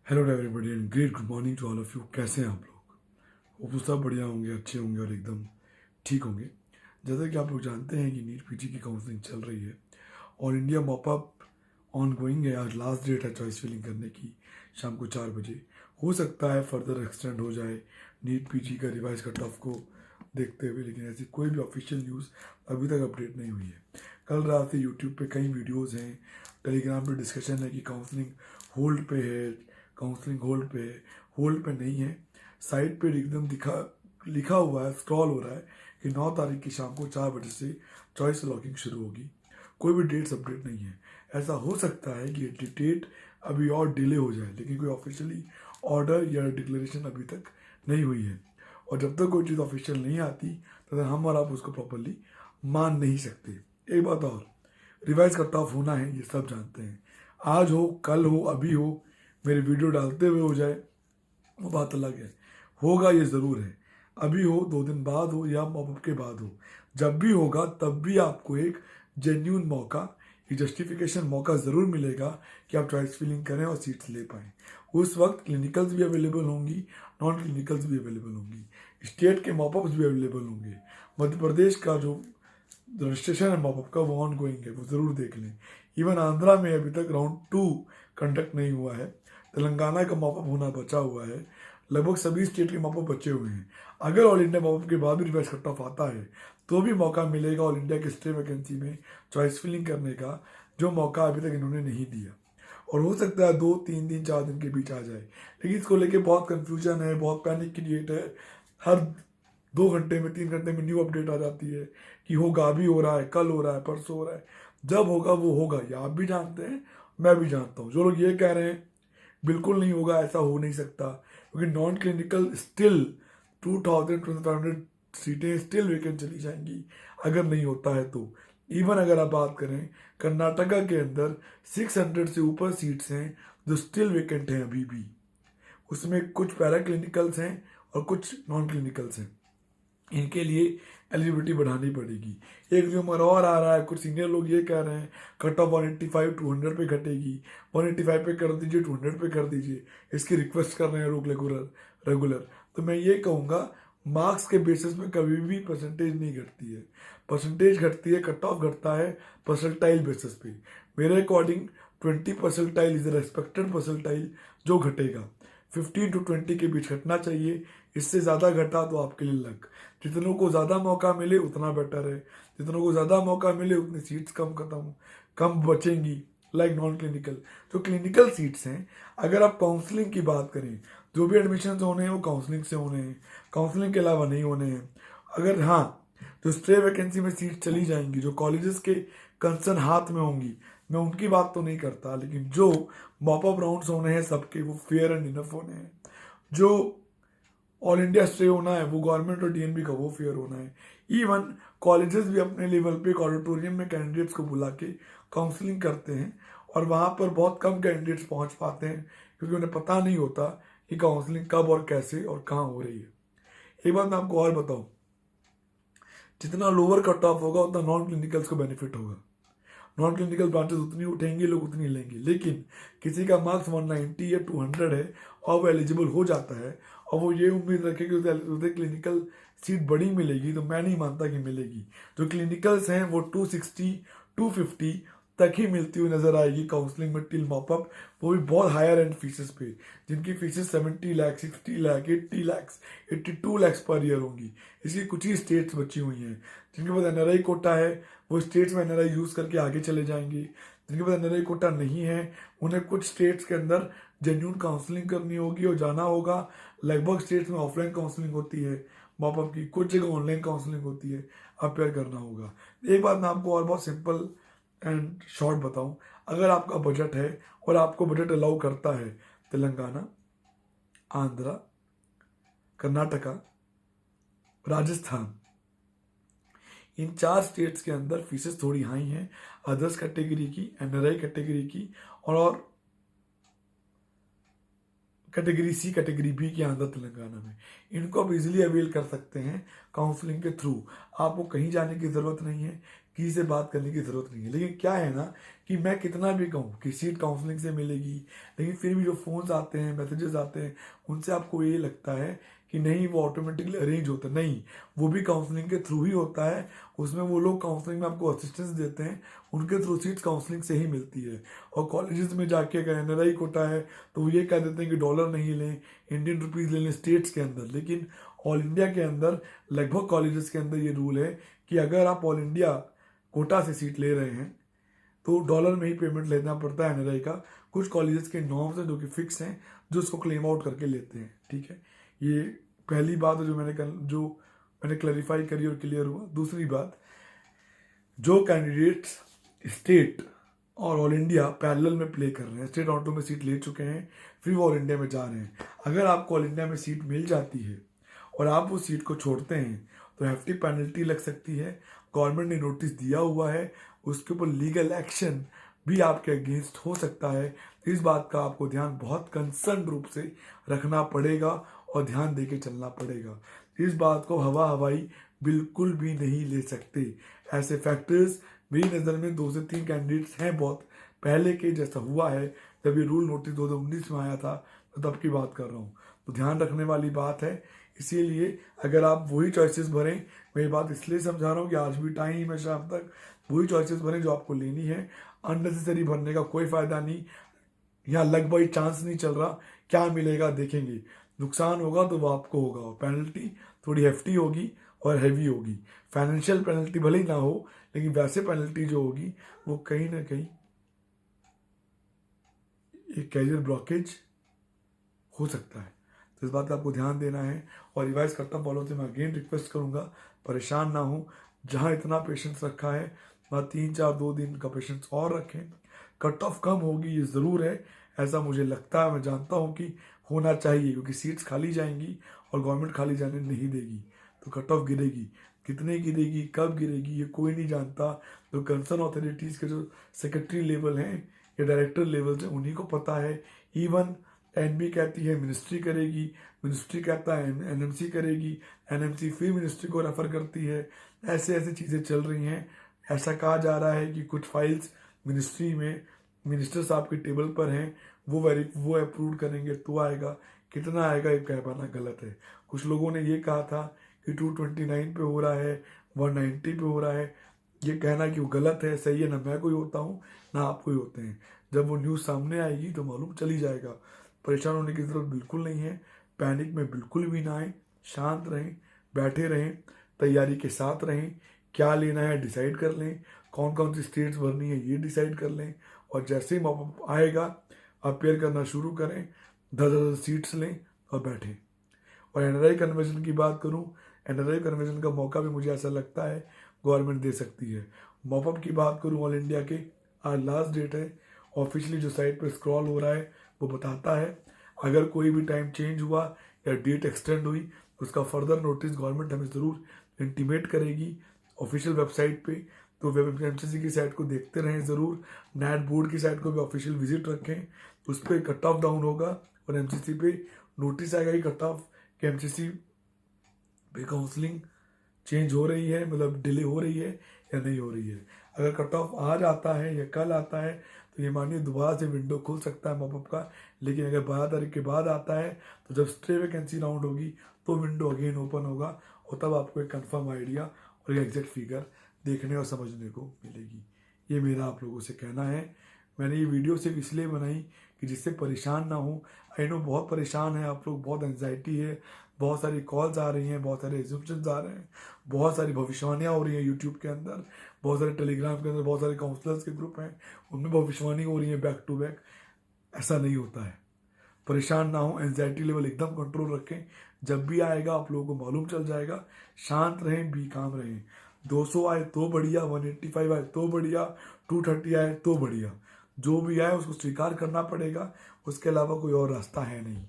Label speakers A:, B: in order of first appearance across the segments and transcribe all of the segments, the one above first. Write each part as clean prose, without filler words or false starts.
A: Hello everybody and great good morning to all of you. कैसे हैं आप लोग? वो सब बढ़िया होंगे, अच्छे होंगे और एकदम ठीक होंगे। जैसा कि आप लोग जानते हैं कि नीट पीजी की काउंसलिंग चल रही है और इंडिया मॉपअप ऑन गोइंग है। आज लास्ट डेट है चॉइस फिलिंग करने की, शाम को 4 बजे। हो सकता है फर्दर एक्सटेंड हो जाए नीट पीजी का रिवाइज कट ऑफ को देखते हुए, लेकिन ऐसी कोई भी ऑफिशियल न्यूज़ अभी तक अपडेट नहीं हुई है। कल रात से यूट्यूब पे कई वीडियोज़ हैं, टेलीग्राम पे डिस्कशन है कि काउंसलिंग होल्ड पे है, काउंसलिंग होल्ड पे नहीं है। साइट पे एकदम लिखा हुआ है, स्क्रॉल हो रहा है कि 9 तारीख की शाम को 4 बजे से चॉइस लॉकिंग शुरू होगी। कोई भी डेट्स अपडेट नहीं है। ऐसा हो सकता है कि डेट अभी और डिले हो जाए, लेकिन कोई ऑफिशियली ऑर्डर या डिक्लेरेशन अभी तक नहीं हुई है। और जब तक कोई चीज़ ऑफिशियल नहीं आती तब तक हम और आप उसको प्रॉपरली मान नहीं सकते। एक बात और, रिवाइज कट ऑफ होना है, ये सब जानते हैं। आज हो, कल हो, अभी हो, मेरे वीडियो डालते हुए हो जाए, वो बात अलग है। होगा ये ज़रूर है, अभी हो, 2 दिन बाद हो या मॉपअप के बाद हो, जब भी होगा तब भी आपको एक जेन्यून मौका, एक जस्टिफिकेशन मौका ज़रूर मिलेगा कि आप चॉइस फिलिंग करें और सीट्स ले पाएँ। उस वक्त क्लिनिकल्स भी अवेलेबल होंगी, नॉन क्लिनिकल्स भी अवेलेबल होंगी, स्टेट के मॉपअप्स भी अवेलेबल होंगे। मध्य प्रदेश का जो रजिस्ट्रेशन है मॉपअप का वो ऑन गोइंग है, वो ज़रूर देख लें। इवन आंध्रा में अभी तक राउंड 2 कंडक्ट नहीं हुआ है। तेलंगाना का मॉपअप होना बचा हुआ है। लगभग सभी स्टेट के मॉपअप बचे हुए हैं। अगर ऑल इंडिया मॉपअप के बाद भी रिवाइज कट ऑफ आता है तो भी मौका मिलेगा ऑल इंडिया के स्टे वैकेंसी में चॉइस फिलिंग करने का, जो मौका अभी तक इन्होंने नहीं दिया। और हो सकता है 2-3 दिन 4 दिन के बीच आ जाए, लेकिन इसको लेके बहुत कन्फ्यूजन है, बहुत पैनिक क्रिएट है। हर 2 घंटे में 3 घंटे में न्यू अपडेट आ जाती है कि होगा, अभी हो रहा है, कल हो रहा है, परसों हो रहा है। जब होगा वो होगा, ये आप भी जानते हैं, मैं भी जानता हूँ। जो लोग ये कह रहे हैं बिल्कुल नहीं होगा, ऐसा हो नहीं सकता, क्योंकि नॉन क्लिनिकल स्टिल 2,500 सीटें स्टिल वेकेंट चली जाएंगी अगर नहीं होता है तो। इवन अगर आप बात करें, कर्नाटका के अंदर 600 से ऊपर सीट्स हैं जो स्टिल वेकेंट हैं अभी भी। उसमें कुछ पैरा क्लिनिकल्स हैं और कुछ नॉन क्लिनिकल्स हैं। इनके लिए एलिजिबिलिटी बढ़ानी पड़ेगी। एक र्यूमर और आ रहा है, कुछ सीनियर लोग ये कह रहे हैं कट ऑफ 185 200 पे घटेगी, 185 पे कर दीजिए, 200 पे कर दीजिए। इसकी रिक्वेस्ट कर रहे हैं लोग रेगुलर। तो मैं ये कहूँगा, मार्क्स के बेसिस में कभी भी परसेंटेज नहीं घटती है। परसेंटेज घटती है, कट ऑफ घटता है परसेंटाइल बेसिस पे। मेरे according 20 percentile is respected percentile जो घटेगा। 15 to 20 के बीच घटना चाहिए। इससे ज़्यादा घटा तो आपके लिए लक। जितनों को ज़्यादा मौका मिले उतना बेटर है। जितनों को ज़्यादा मौका मिले उतनी सीट्स कम बचेंगी। लाइक नॉन क्लिनिकल, जो क्लिनिकल सीट्स हैं, अगर आप काउंसलिंग की बात करें, जो भी एडमिशन होने हैं वो काउंसलिंग से होने हैं, काउंसलिंग के अलावा नहीं होने हैं। अगर हाँ, जो स्टे वैकेंसी में सीट चली जाएंगी, जो कॉलेजेस के कंसर्न हाथ में होंगी, मैं उनकी बात तो नहीं करता, लेकिन जो मॉपअप राउंड्स होने हैं सबके, वो फेयर एंड इनफ होने हैं। जो ऑल इंडिया स्टे होना है वो गवर्नमेंट और डीएनबी का, वो फेयर होना है। इवन कॉलेजेस भी अपने लेवल पे ऑडिटोरियम में कैंडिडेट्स को बुला के काउंसलिंग करते हैं, और वहाँ पर बहुत कम कैंडिडेट्स पहुँच पाते हैं, क्योंकि उन्हें पता नहीं होता कि काउंसलिंग कब और कैसे और कहाँ हो रही है। एक बात मैं आपको और बताऊँ, जितना लोअर कट ऑफ होगा उतना नॉन क्लिनिकल्स को बेनिफिट होगा। नॉन क्लिनिकल ब्रांचेस उतनी उठेंगे, लोग उतनी लेंगे। लेकिन किसी का मार्क्स 190 या 200 है और वो एलिजिबल हो जाता है, और वो ये उम्मीद रखे कि उसे क्लिनिकल सीट बड़ी मिलेगी, तो मैं नहीं मानता कि मिलेगी। जो क्लिनिकल्स हैं वो 260 250 तक ही मिलती हुई नजर आएगी काउंसलिंग में टिल मॉपअप, वो भी बहुत हायर एंड फीसेस पे, जिनकी faeces 70 lakh, 60 lakh, 80 lakh, 82 lakh per year होंगी। इसकी कुछ ही स्टेट्स बची हुई हैं। जिनके पास एनआरआई कोटा है वो स्टेट्स में एनआरआई यूज़ करके आगे चले जाएंगे। जिनके पास एनआरआई कोटा नहीं है उन्हें कुछ स्टेट्स के अंदर जेन्यून काउंसलिंग करनी होगी और जाना होगा। लगभग स्टेट्स में ऑफलाइन काउंसलिंग होती है मॉपअप की, कुछ जगह ऑनलाइन काउंसलिंग होती है, अपेयर करना होगा। एक बात मैं आपको और बहुत सिंपल एंड शॉर्ट बताऊं, अगर आपका बजट है और आपको बजट अलाउ करता है, तेलंगाना, आंध्रा, कर्नाटका, राजस्थान, इन 4 स्टेट्स के अंदर फीसेस थोड़ी हाई हैं अदर्स कैटेगरी की, एनआरआई कैटेगरी की, और कैटेगरी सी, कैटेगरी बी की आंध्र तेलंगाना में। इनको आप इजीली अवेल कर सकते हैं काउंसलिंग के थ्रू। आपको कहीं जाने की ज़रूरत नहीं है, किसी से बात करने की ज़रूरत नहीं है। लेकिन क्या है ना कि मैं कितना भी कहूँ कि सीट काउंसलिंग से मिलेगी, लेकिन फिर भी जो फ़ोन्स आते हैं, मैसेजेस आते हैं, उनसे आपको ये लगता है कि नहीं वो ऑटोमेटिकली अरेंज होता है। नहीं, वो भी काउंसलिंग के थ्रू ही होता है। उसमें वो लोग काउंसलिंग में आपको असिस्टेंस देते हैं, उनके थ्रू सीट्स काउंसलिंग से ही मिलती है। और कॉलेजेस में जाके अगर एनआरआई कोटा है तो वो ये कह देते हैं कि डॉलर नहीं लें, इंडियन रुपीज़ ले लें स्टेट्स के अंदर। लेकिन ऑल इंडिया के अंदर लगभग कॉलेजेस के अंदर ये रूल है कि अगर आप ऑल इंडिया कोटा से सीट ले रहे हैं तो डॉलर में ही पेमेंट लेना पड़ता है एनआरआई का। कुछ कॉलेजेस के नॉर्म्स हैं जो कि फिक्स हैं, जो उसको क्लेम आउट करके लेते हैं। ठीक है, ये पहली बात है जो मैंने क्लैरिफाई करी और क्लियर हुआ। दूसरी बात, जो कैंडिडेट्स स्टेट और ऑल इंडिया पैरेलल में प्ले कर रहे हैं, स्टेट ऑटो में सीट ले चुके हैं, फिर वो ऑल इंडिया में जा रहे हैं, अगर आपको ऑल इंडिया में सीट मिल जाती है और आप उस सीट को छोड़ते हैं तो हेफ्टी पेनल्टी लग सकती है। गवर्नमेंट ने नोटिस दिया हुआ है, उसके ऊपर लीगल एक्शन भी आपके अगेंस्ट हो सकता है। इस बात का आपको ध्यान बहुत कंसर्न रूप से रखना पड़ेगा और ध्यान देके चलना पड़ेगा। इस बात को हवा हवाई बिल्कुल भी नहीं ले सकते। ऐसे फैक्टर्स मेरी नज़र में 2 से 3 कैंडिडेट्स हैं बहुत पहले के, जैसा हुआ है जब ये रूल नोटिस 2019 में आया था, तो तब की बात कर रहा हूँ। तो ध्यान रखने वाली बात है। इसीलिए अगर आप वही चॉइसेस भरें, मैं ये बात इसलिए समझा रहा हूँ कि आज भी टाइम है शाम तक, वही चॉइसेस भरें जो आपको लेनी है। अननेसेसरी भरने का कोई फ़ायदा नहीं। यहाँ लग बाई चांस नहीं चल रहा, क्या मिलेगा देखेंगे। नुकसान होगा तो वो आपको होगा, और पेनल्टी थोड़ी हेफ्टी होगी और हैवी होगी। फाइनेंशियल पेनल्टी भले ही ना हो, लेकिन वैसे पेनल्टी जो होगी वो कहीं ना कहीं एक कैरियर ब्लॉकेज हो सकता है। तो इस बात का आपको ध्यान देना है। और रिवाइज करता फॉलो से मैं अगेन रिक्वेस्ट करूंगा, परेशान ना हो। जहाँ इतना पेशेंस रखा है वहाँ 3-4 2 दिन का पेशेंस और रखें। कट ऑफ कम होगी ये ज़रूर है, ऐसा मुझे लगता है, मैं जानता हूँ कि होना चाहिए, क्योंकि सीट्स खाली जाएंगी और गवर्नमेंट खाली जाने नहीं देगी, तो कट ऑफ गिरेगी। कितने गिरेगी, कब गिरेगी, ये कोई नहीं जानता। तो कंसर्न अथॉरिटीज़ के जो सेक्रेटरी लेवल हैं या डायरेक्टर लेवल से उन्हीं को पता है। इवन एनबी कहती है मिनिस्ट्री करेगी, मिनिस्ट्री कहता है एनएमसी करेगी, एनएमसी फिर मिनिस्ट्री को रेफर करती है। ऐसे ऐसे चीज़ें चल रही हैं। ऐसा कहा जा रहा है कि कुछ फाइल्स मिनिस्ट्री में मिनिस्टर साहब के टेबल पर हैं, वो अप्रूव करेंगे तो आएगा। कितना आएगा ये कह पाना गलत है। कुछ लोगों ने ये कहा था कि 229 पे हो रहा है, 190 पे हो रहा है। ये कहना कि वो गलत है, सही है, ना मैं कोई होता हूँ ना आप कोई होते हैं। जब वो न्यूज़ सामने आएगी तो मालूम चली जाएगा। परेशान होने की ज़रूरत बिल्कुल नहीं है, पैनिक में बिल्कुल भी ना आए, शांत रहें, बैठे रहें, तैयारी के साथ रहें। क्या लेना है डिसाइड कर लें, कौन कौन सी स्टेट्स भरनी है ये डिसाइड कर लें, और जैसे ही मौका आएगा अपेयर करना शुरू करें, 10-10 सीट्स लें और बैठें। और एनआरआई कन्वर्जन की बात करूं, एनआरआई कन्वर्जन का मौका भी मुझे ऐसा लगता है गवर्नमेंट दे सकती है। मॉपअप की बात करूं, ऑल इंडिया के आज लास्ट डेट है। ऑफिशियली जो साइट पर स्क्रॉल हो रहा है वो बताता है, अगर कोई भी टाइम चेंज हुआ या डेट एक्सटेंड हुई उसका फर्दर नोटिस गवर्नमेंट हमें ज़रूर इंटीमेट करेगी ऑफिशियल वेबसाइट पे। तो वेब एमसीसी की साइट को देखते रहें ज़रूर। नैट बोर्ड की साइट को भी ऑफिशियल विजिट रखें, उस पर कट ऑफ डाउन होगा और एमसीसी पे नोटिस आएगा कि कट ऑफ के एमसीसी पे काउंसलिंग चेंज हो रही है, मतलब डिले हो रही है या नहीं हो रही है। अगर कट ऑफ आज आता है या कल आता है तो ये मानिए दोबारा से विंडो खुल सकता है मॉपअप का। लेकिन अगर 12 तारीख के बाद आता है तो जब स्टे वैकेंसी राउंड होगी तो विंडो अगेन ओपन होगा, और तब आपको एक कंफर्म आइडिया और एक एग्जैक्ट फिगर देखने और समझने को मिलेगी। ये मेरा आप लोगों से कहना है। मैंने ये वीडियो सिर्फ इसलिए बनाई कि जिससे परेशान ना हो। आई नो बहुत परेशान है आप लोग, बहुत एंजाइटी है, बहुत सारी कॉल्स आ रही हैं, बहुत सारे एज्यूम्पशंस आ रहे हैं, बहुत सारी भविष्यवाणियाँ हो रही हैं यूट्यूब के अंदर, बहुत सारे टेलीग्राम के अंदर बहुत सारे काउंसलर्स के ग्रुप हैं, उनमें भविष्यवाणी हो रही है बैक टू बैक। ऐसा नहीं होता है, परेशान ना हो, एंजाइटी लेवल एकदम कंट्रोल रखें। जब भी आएगा आप लोगों को मालूम चल जाएगा। शांत रहें, बी काम रहें। 200 आए तो बढ़िया, 185 आए तो बढ़िया, 230 आए तो बढ़िया, जो भी आए उसको स्वीकार करना पड़ेगा, उसके अलावा कोई और रास्ता है नहीं।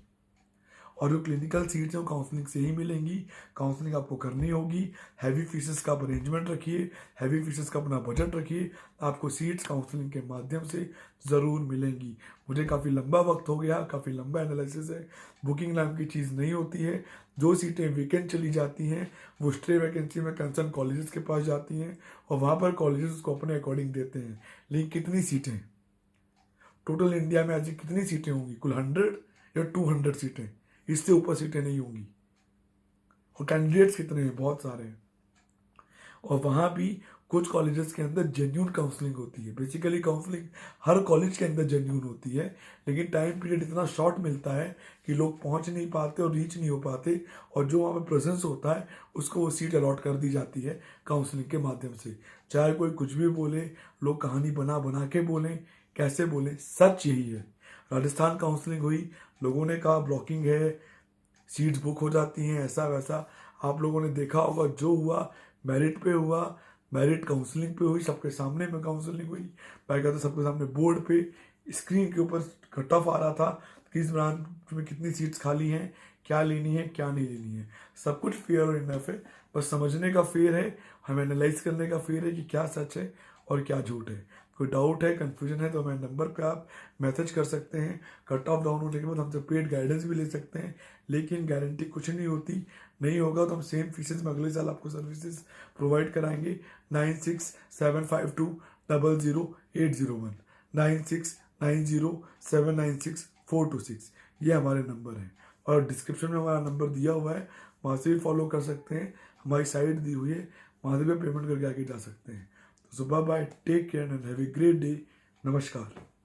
A: और जो क्लिनिकल सीट्स हैं वो काउंसलिंग से ही मिलेंगी, काउंसलिंग आपको करनी होगी। हैवी फीसेस का आप अरेंजमेंट रखिए, हैवी फीसेस का अपना बजट रखिए, आपको सीट्स काउंसलिंग के माध्यम से ज़रूर मिलेंगी। मुझे काफ़ी लंबा वक्त हो गया, काफ़ी लंबा एनालिसिस है, बुकिंग नाम की चीज़ नहीं होती है। जो सीटें वेकेंट चली जाती हैं वो स्ट्रे वैकेंसी में कंसर्न कॉलेजेस के पास जाती हैं और वहाँ पर कॉलेजेस उसको अपने अकॉर्डिंग देते हैं। लेकिन कितनी सीटें टोटल इंडिया में आज कितनी सीटें होंगी? कुल 100 या 200 सीटें, इससे ऊपर सीटें नहीं होंगी। और कैंडिडेट्स कितने हैं? बहुत सारे हैं। और वहाँ भी कुछ कॉलेजेस के अंदर जेन्यून काउंसलिंग होती है। बेसिकली काउंसलिंग हर कॉलेज के अंदर जेन्यून होती है, लेकिन टाइम पीरियड इतना शॉर्ट मिलता है कि लोग पहुँच नहीं पाते और रीच नहीं हो पाते, और जो वहाँ पर प्रेजेंस होता है उसको वो सीट अलॉट कर दी जाती है काउंसलिंग के माध्यम से। चाहे कोई कुछ भी बोले, लोग कहानी बना बना के बोलें, कैसे बोलें, सच यही है। राजस्थान काउंसलिंग हुई, लोगों ने कहा ब्लॉकिंग है, सीट्स बुक हो जाती हैं, ऐसा वैसा। आप लोगों ने देखा होगा जो हुआ मेरिट पे हुआ, मेरिट काउंसलिंग पे हुई, सबके सामने में काउंसलिंग हुई। मैं कहता सबके सामने बोर्ड पे स्क्रीन के ऊपर कट ऑफ आ रहा था कि इस ब्रांच में कितनी सीट्स खाली हैं, क्या लेनी है क्या नहीं लेनी है। सब कुछ फेयर और इनफ है, बस समझने का फेयर है, हमें एनालाइज करने का फेयर है कि क्या सच है और क्या झूठ है। कोई डाउट है, कंफ्यूजन है तो हमारे नंबर पे आप मैसेज कर सकते हैं। कट ऑफ डाउन होने के बाद हमसे पेड गाइडेंस भी ले सकते हैं, लेकिन गारंटी कुछ नहीं होती। नहीं होगा तो हम सेम फीसेस में अगले साल आपको सर्विसेज प्रोवाइड कराएंगे। 9675200801 9690796426 ये हमारे नंबर हैं, और डिस्क्रिप्शन में हमारा नंबर दिया हुआ है, वहाँ से भी फॉलो कर सकते हैं। हमारी साइट दी हुई है, वहाँ से भी पेमेंट करके आगे जा सकते हैं। तो सुबह bye, take care and have a great day. नमस्कार।